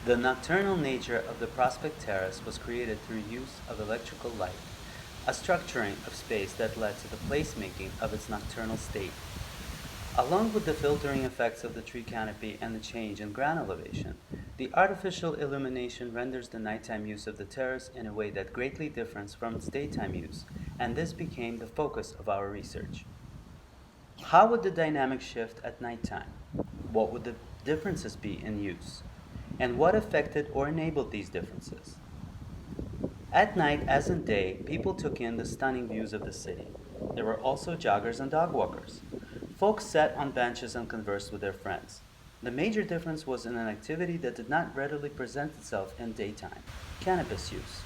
The nocturnal nature of the Prospect Terrace was created through use of electrical light, a structuring of space that led to the placemaking of its nocturnal state. Along with the filtering effects of the tree canopy and the change in ground elevation, the artificial illumination renders the nighttime use of the terrace in a way that greatly differs from its daytime use, and this became the focus of our research. How would the dynamic shift at nighttime? What would the differences be in use? And what affected or enabled these differences? At night, as in day, people took in the stunning views of the city. There were also joggers and dog walkers. Folks sat on benches and conversed with their friends. The major difference was in an activity that did not readily present itself in daytime: cannabis use.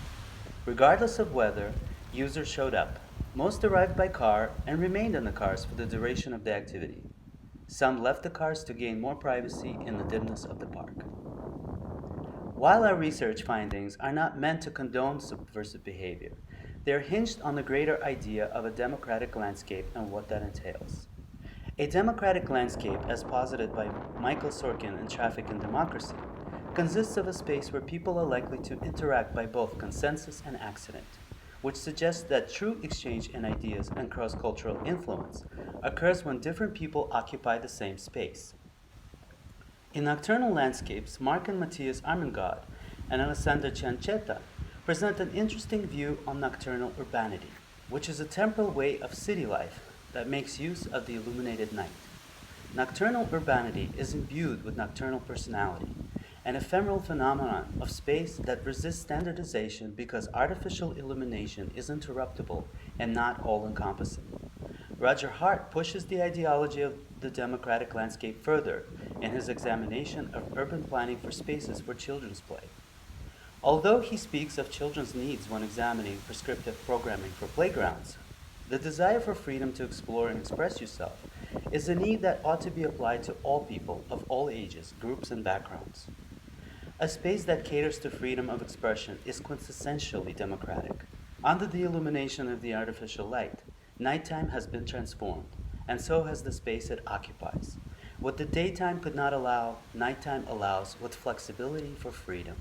Regardless of weather, users showed up. Most arrived by car and remained in the cars for the duration of the activity. Some left the cars to gain more privacy in the dimness of the park. While our research findings are not meant to condone subversive behavior, they are hinged on the greater idea of a democratic landscape and what that entails. A democratic landscape, as posited by Michael Sorkin in Traffic and Democracy, consists of a space where people are likely to interact by both consensus and accident, which suggests that true exchange in ideas and cross-cultural influence occurs when different people occupy the same space. In Nocturnal Landscapes, Mark and Matthias Armengard and Alessandra Ciancetta present an interesting view on nocturnal urbanity, which is a temporal way of city life that makes use of the illuminated night. Nocturnal urbanity is imbued with nocturnal personality, an ephemeral phenomenon of space that resists standardization because artificial illumination is interruptible and not all-encompassing. Roger Hart pushes the ideology of the democratic landscape further in his examination of urban planning for spaces for children's play. Although he speaks of children's needs when examining prescriptive programming for playgrounds, the desire for freedom to explore and express yourself is a need that ought to be applied to all people of all ages, groups, and backgrounds. A space that caters to freedom of expression is quintessentially democratic. Under the illumination of the artificial light, nighttime has been transformed, and so has the space it occupies. What the daytime could not allow, nighttime allows with flexibility for freedom.